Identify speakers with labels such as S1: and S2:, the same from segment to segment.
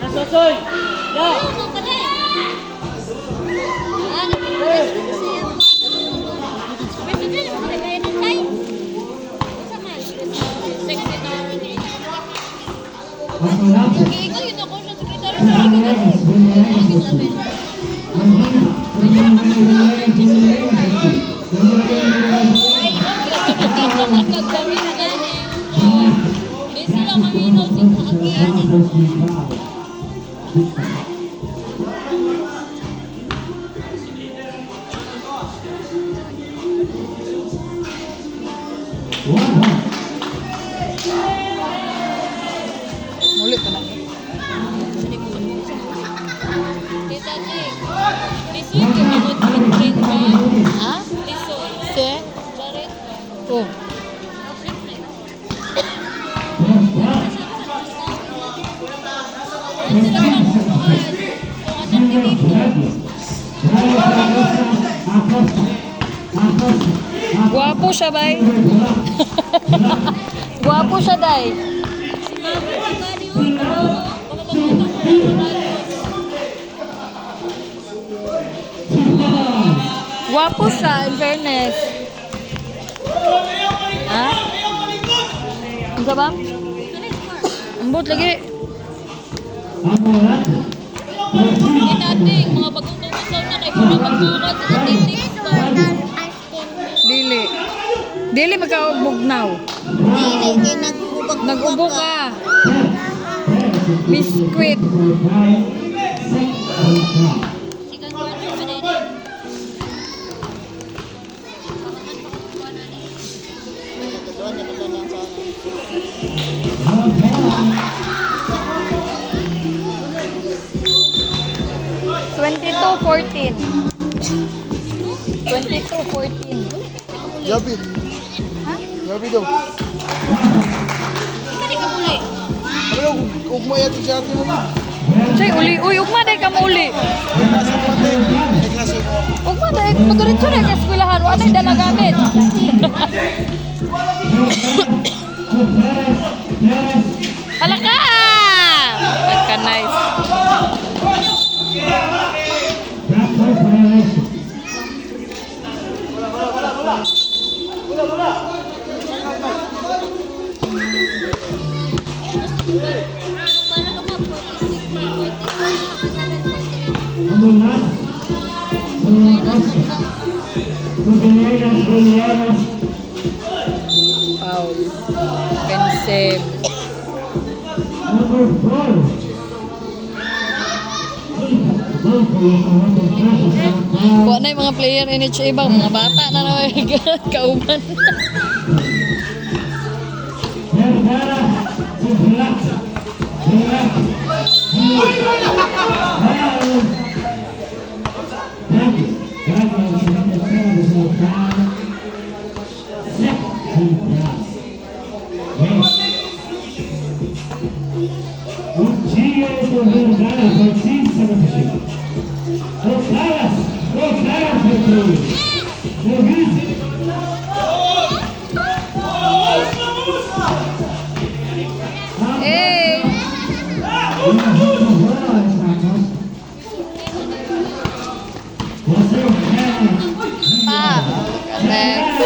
S1: Nasosoy! Ya!
S2: Mulit ka na. Ha? Se? Oh. Guwapo siya, bay. Guwapo siya, day. Guwapo siya, in fairness. Ha? Ano ka ba? Ambot lagi.
S3: Dating mga bagong tumasaw na kay muna magbukat sa titik ko.
S2: Dili. Dili magkaubog-naw. Nag-ubo ka. Biskuit.
S3: Sigang ko ano ba na din?
S2: 22-14. 22-14.
S1: Yabi.
S2: Ha?
S1: Yabi daw.
S3: Ikaw di ka muli.
S1: Ano, ugma yan siya atin mo.
S2: Say, uli. Uy, ugma day ka mo uli.
S1: Nasa pati. May klase ko.
S2: Ugma day. Maturitso na yung eskwelahan. Wala yung dala gamit. Halaka! Pagka-nice.
S3: Para ka ma 46,
S2: Paul. Pensib. Kuha na yung mga player NH ibang mga bata na naman kauban. Hey! Pa! Next.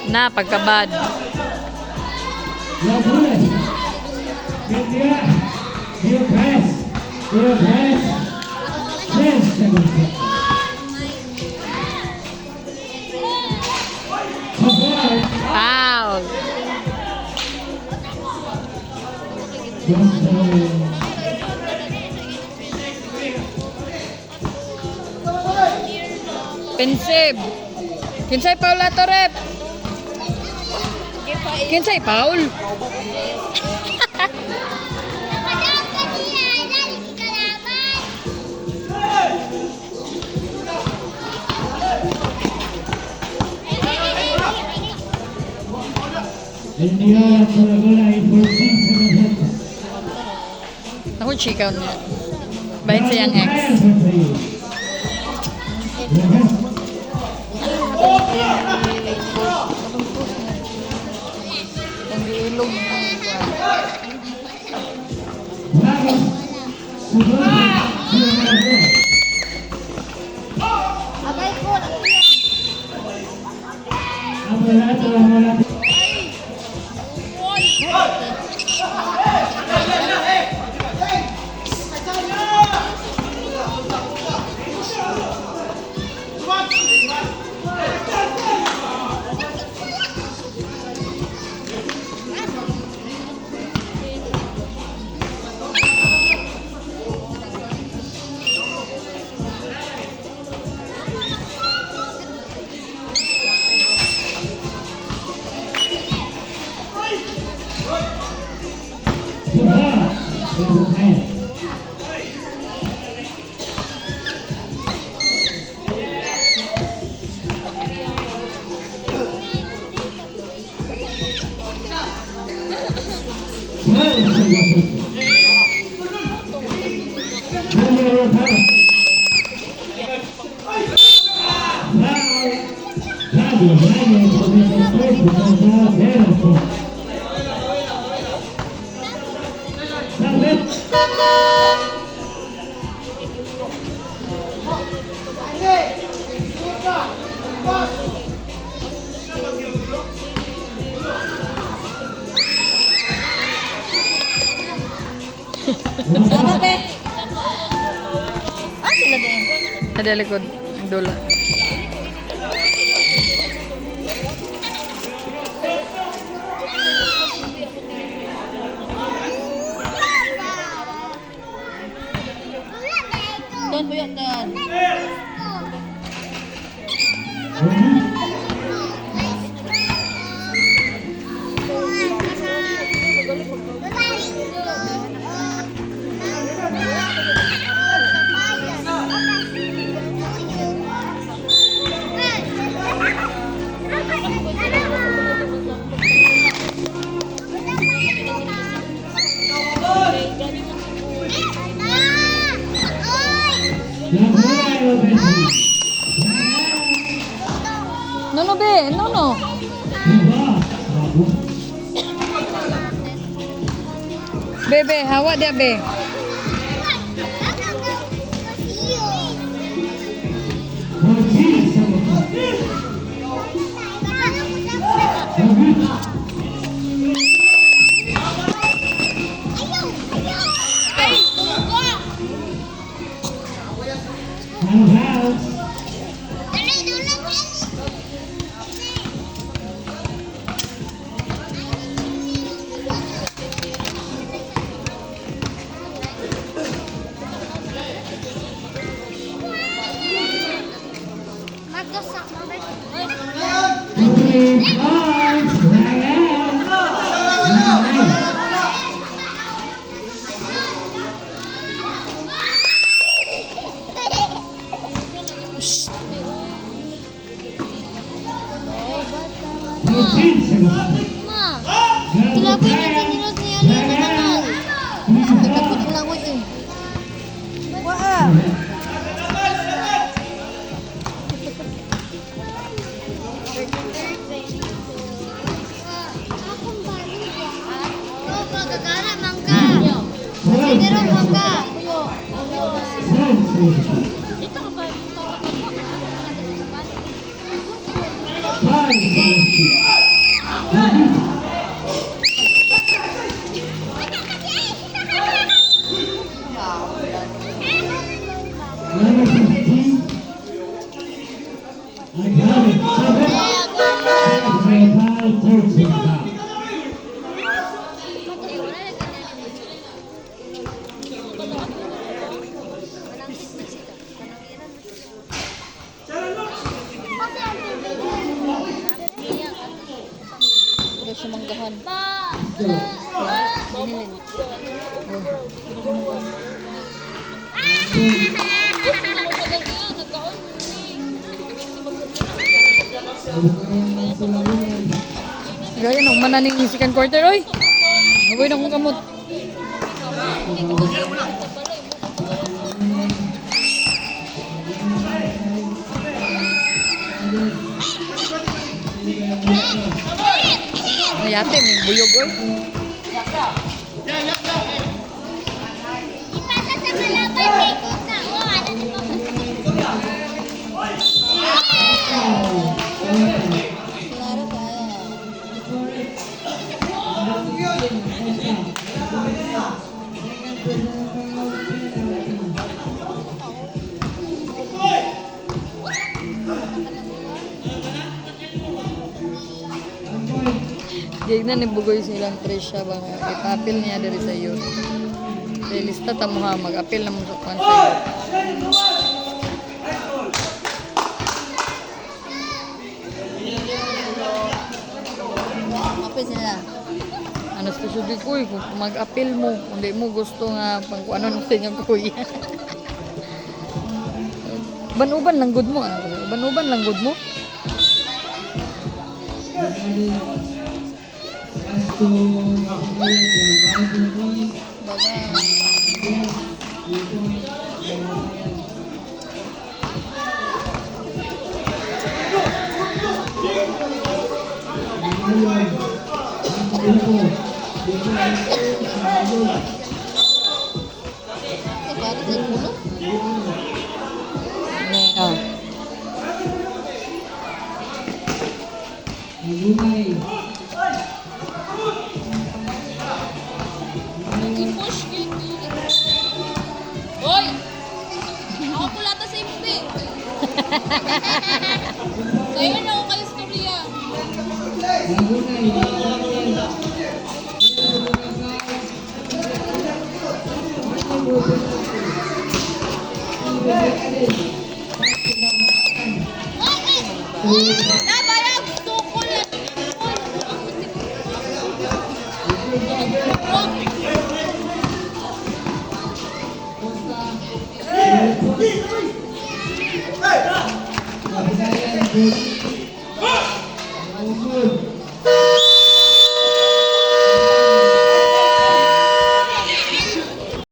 S2: Na, pagkabad. Foul. Pensib. Kinsay Paul ato rep? Kinsay Paul? Ako chikaw niya. Bahin sa yung ex.
S3: Agay ko.
S2: Ah, sila din. Ada likod. Ang dula. Doon po yan, doon. Nono be, nono. Bebe, hawa dia be.
S3: Ma, tilapay na tinilos niya lang sa kanal. Nagkapit lang ko eh.
S2: Wah.
S3: Akong balik ya. Oh, pagkakala mangka. Pero mangka. Dito ka ba?
S2: Udah semanggahan. Gaya nung mananing second quarter, oy. Naboy na kong kamot. Mayate, may buyog, oy.
S3: Ipasa sa
S2: Gignan ni Bugoy silang Trisha ba nga ipapil niya diri sa iyo. Sa lista ta mo ha mag-apil na mo sa kwan sa iyo.
S3: Kapit sila.
S2: Ano sa subi ko kung mag-apil mo, kung di mo gusto nga pang kung ano sa inyong kuya. Banuban lang good mo ah. Banuban lang good mo.
S3: Para sa ulo.
S2: Ah.
S3: I-push gitu. Hoy! Ako pulata sa MB. Sa'yo na ako kayo storya. Nabayag! Sukulat!